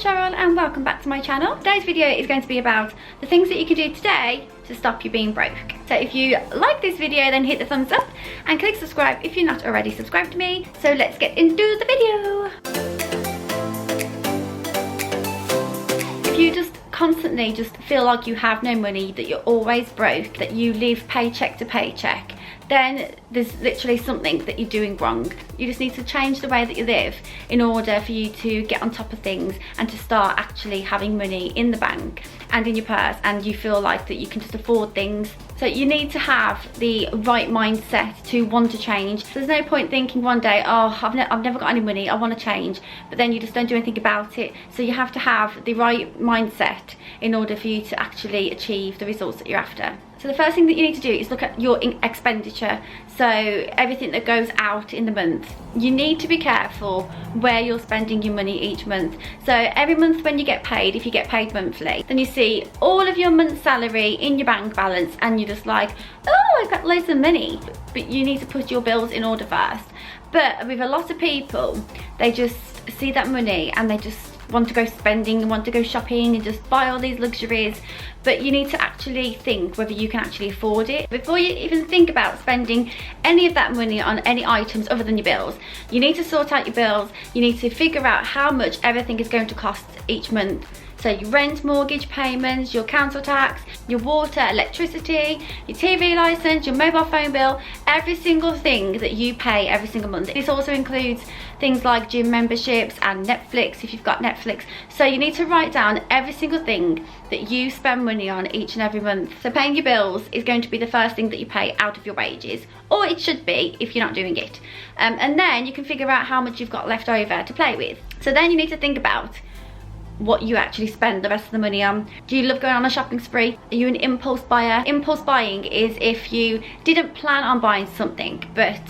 Cheryl and welcome back to my channel. Today's video is going to be about the things that you can do today to stop you being broke. So if you like this video, then hit the thumbs up and click subscribe if you're not already subscribed to me. So let's get into the video. If you just constantly just feel like you have no money, that you're always broke, that you live paycheck to paycheck, then there's literally something that you're doing wrong. You just need to change the way that you live in order for you to get on top of things and to start actually having money in the bank and in your purse, and you feel like that you can just afford things. So you need to have the right mindset to want to change. So there's no point thinking one day, oh, I've never got any money, I want to change, but then you just don't do anything about it. So you have to have the right mindset in order for you to actually achieve the results that you're after. So the first thing that you need to do is look at your expenditure. So everything that goes out in the month. You need to be careful where you're spending your money each month. So every month when you get paid, if you get paid monthly, then you see all of your month's salary in your bank balance and you're just like, oh, I've got loads of money. But you need to put your bills in order first. But with a lot of people, they just see that money and they just want to go spending and want to go shopping and just buy all these luxuries, but you need to actually think whether you can actually afford it. Before you even think about spending any of that money on any items other than your bills, you need to sort out your bills. You need to figure out how much everything is going to cost each month. So your rent, mortgage payments, your council tax, your water, electricity, your TV license, your mobile phone bill, every single thing that you pay every single month. This also includes things like gym memberships and Netflix if you've got Netflix. So you need to write down every single thing that you spend money on each and every month. So paying your bills is going to be the first thing that you pay out of your wages, or it should be if you're not doing it. And then you can figure out how much you've got left over to play with. So then you need to think about what you actually spend the rest of the money on. Do you love going on a shopping spree? Are you an impulse buyer? Impulse buying is if you didn't plan on buying something, but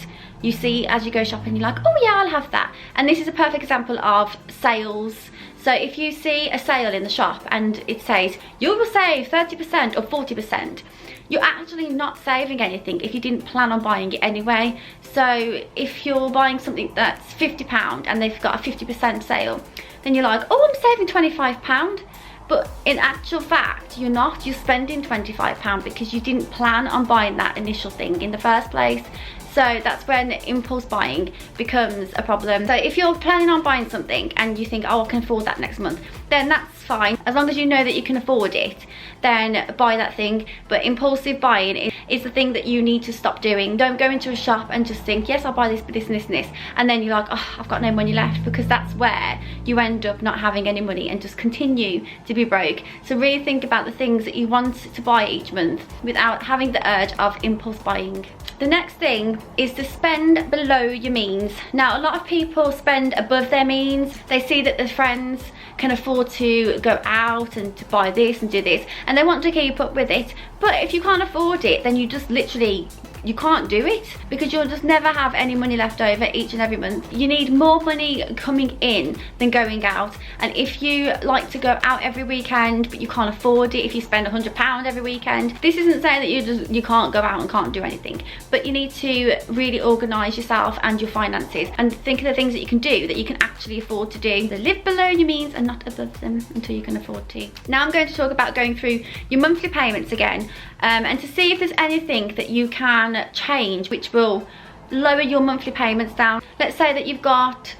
you see as you go shopping, you're like, oh yeah, I'll have that. And this is a perfect example of sales. So if you see a sale in the shop and it says, you will save 30% or 40%, you're actually not saving anything if you didn't plan on buying it anyway. So if you're buying something that's £50 and they've got a 50% sale, then you're like, oh, I'm saving £25. But in actual fact, you're not. You're spending £25 because you didn't plan on buying that initial thing in the first place. So that's when impulse buying becomes a problem. So if you're planning on buying something and you think, oh, I can afford that next month, then that's fine. As long as you know that you can afford it, then buy that thing. But impulsive buying is the thing that you need to stop doing. Don't go into a shop and just think, yes, I'll buy this, this and this and this. And then you're like, oh, I've got no money left, because that's where you end up not having any money and just continue to be broke. So really think about the things that you want to buy each month without having the urge of impulse buying. The next thing is to spend below your means. Now, a lot of people spend above their means. They see that their friends can afford to go out and to buy this and do this, and they want to keep up with it. But if you can't afford it, then you just literally, you can't do it, because you'll just never have any money left over each and every month. You need more money coming in than going out. And if you like to go out every weekend but you can't afford it, if you spend £100 every weekend, this isn't saying that you can't go out and can't do anything, but you need to really organise yourself and your finances and think of the things that you can do that you can actually afford to do. So live below your means and not above them until you can afford to. Now I'm going to talk about going through your monthly payments again, and to see if there's anything that you can change which will lower your monthly payments down. Let's say that you've got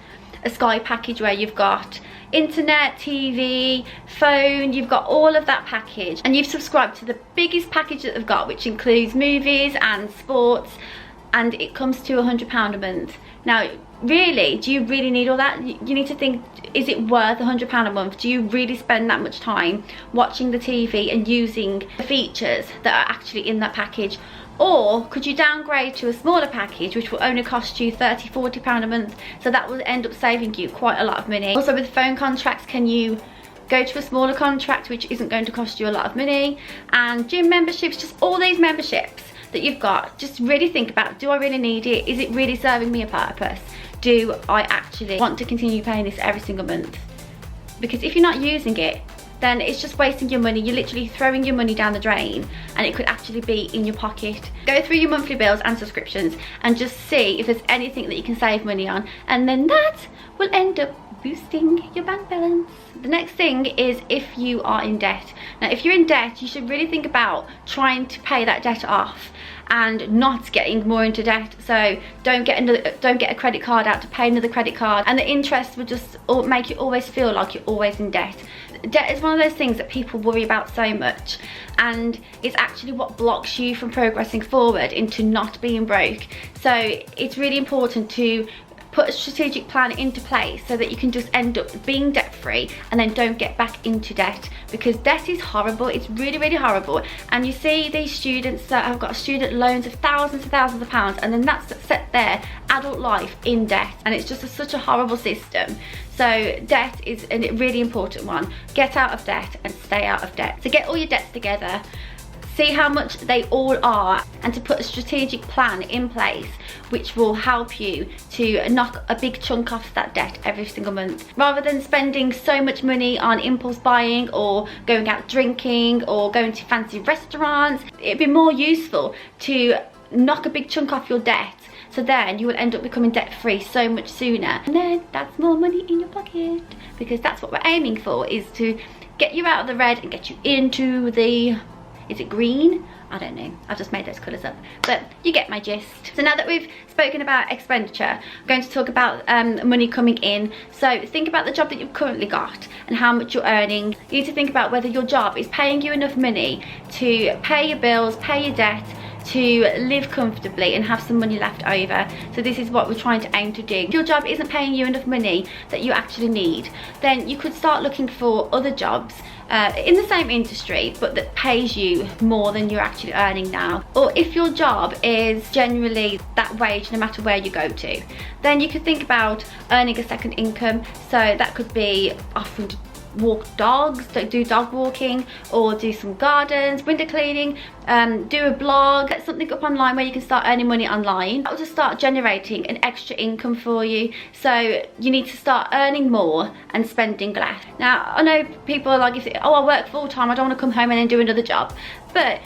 a Sky package where you've got internet, TV, phone, you've got all of that package, and you've subscribed to the biggest package that they've got, which includes movies and sports, and it comes to £100 a month. Now, really, do you really need all that? You need to think, is it worth £100 a month? Do you really spend that much time watching the TV and using the features that are actually in that package? Or could you downgrade to a smaller package which will only cost you £30–40 a month? So that will end up saving you quite a lot of money. Also with phone contracts, can you go to a smaller contract which isn't going to cost you a lot of money? And gym memberships, just all these memberships that you've got, just really think about, do I really need it? Is it really serving me a purpose? Do I actually want to continue paying this every single month? Because if you're not using it, then it's just wasting your money. You're literally throwing your money down the drain, and it could actually be in your pocket. Go through your monthly bills and subscriptions and just see if there's anything that you can save money on, and then that will end up boosting your bank balance. The next thing is if you are in debt. Now, if you're in debt, you should really think about trying to pay that debt off and not getting more into debt. So don't get a credit card out to pay another credit card, and the interest will just make you always feel like you're always in debt. Debt is one of those things that people worry about so much, and it's actually what blocks you from progressing forward into not being broke. So it's really important to put a strategic plan into place so that you can just end up being debt free and then don't get back into debt, because debt is horrible. It's really, really horrible. And you see these students that have got student loans of thousands of pounds, and then that's set their adult life in debt, and it's just such a horrible system. So debt is a really important one. Get out of debt and stay out of debt. So get all your debts together, see how much they all are, and to put a strategic plan in place which will help you to knock a big chunk off that debt every single month. Rather than spending so much money on impulse buying or going out drinking or going to fancy restaurants, it'd be more useful to knock a big chunk off your debt, so then you will end up becoming debt free so much sooner, and then that's more money in your pocket, because that's what we're aiming for, is to get you out of the red and get you into the, is it green? I don't know, I've just made those colours up, but you get my gist. So now that we've spoken about expenditure, I'm going to talk about money coming in. So think about the job that you've currently got and how much you're earning. You need to think about whether your job is paying you enough money to pay your bills, pay your debt, to live comfortably and have some money left over. So this is what we're trying to aim to do. If your job isn't paying you enough money that you actually need, then you could start looking for other jobs in the same industry but that pays you more than you're actually earning now. Or if your job is generally that wage no matter where you go to, then you could think about earning a second income. So that could be offering to walk dogs, do dog walking, or do some gardens, window cleaning, do a blog, get something up online where you can start earning money online. That will just start generating an extra income for you. So you need to start earning more and spending less. Now I know people are like, if oh, I work full-time, I don't want to come home and then do another job, but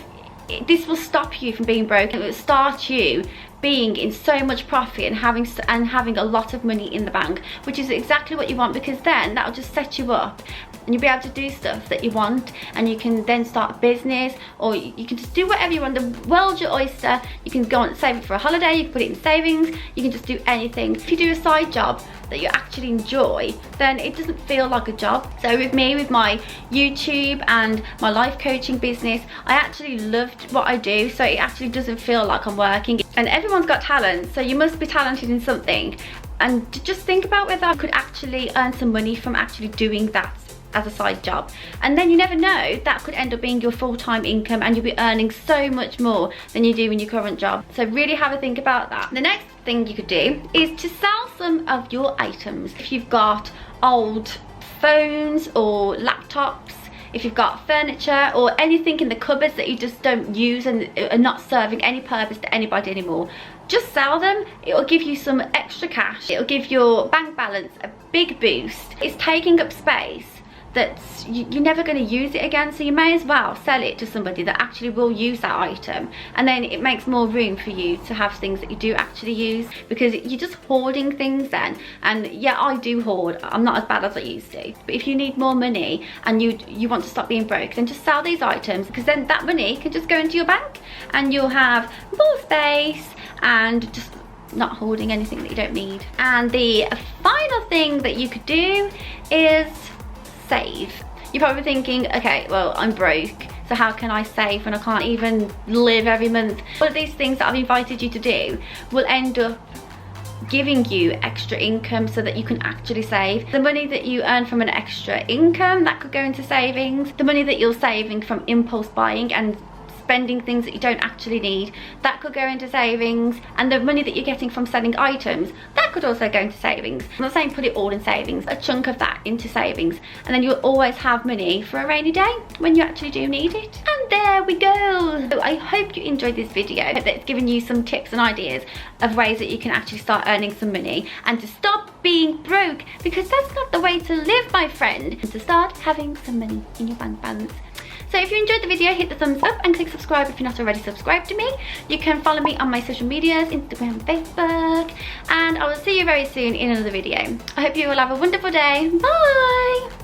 this will stop you from being broke. It will start you being in so much profit and having a lot of money in the bank, which is exactly what you want, because then that'll just set you up and you'll be able to do stuff that you want, and you can then start a business, or you can just do whatever you want. The world's your oyster. You can go and save it for a holiday, you can put it in savings, you can just do anything. If you do a side job that you actually enjoy, then it doesn't feel like a job. So with me, with my YouTube and my life coaching business, I actually loved what I do, so it actually doesn't feel like I'm working. And everyone's got talent, so you must be talented in something, and just think about whether I could actually earn some money from actually doing that as a side job. And then you never know, that could end up being your full-time income, and you'll be earning so much more than you do in your current job. So really have a think about that. The next thing you could do is to sell some of your items. If you've got old phones or laptops, if you've got furniture or anything in the cupboards that you just don't use and are not serving any purpose to anybody anymore, just sell them. It'll give you some extra cash. It'll give your bank balance a big boost. It's taking up space that you're never going to use it again, so you may as well sell it to somebody that actually will use that item, and then it makes more room for you to have things that you do actually use, because you're just hoarding things then. And yeah, I do hoard, I'm not as bad as I used to, but if you need more money and you want to stop being broke, then just sell these items, because then that money can just go into your bank and you'll have more space and just not hoarding anything that you don't need. And the final thing that you could do is save. You're probably thinking, okay, well, I'm broke, so how can I save when I can't even live every month? All of these things that I've invited you to do will end up giving you extra income so that you can actually save. The money that you earn from an extra income, that could go into savings. The money that you're saving from impulse buying and spending things that you don't actually need, that could go into savings. And the money that you're getting from selling items, that could also go into savings. I'm not saying put it all in savings, a chunk of that into savings, and then you'll always have money for a rainy day when you actually do need it. And there we go. So I hope you enjoyed this video. I hope that it's given you some tips and ideas of ways that you can actually start earning some money and to stop being broke, because that's not the way to live, my friend, and to start having some money in your bank balance. So if you enjoyed the video, hit the thumbs up and click subscribe if you're not already subscribed to me. You can follow me on my social medias, Instagram, Facebook, and I will see you very soon in another video. I hope you all have a wonderful day. Bye!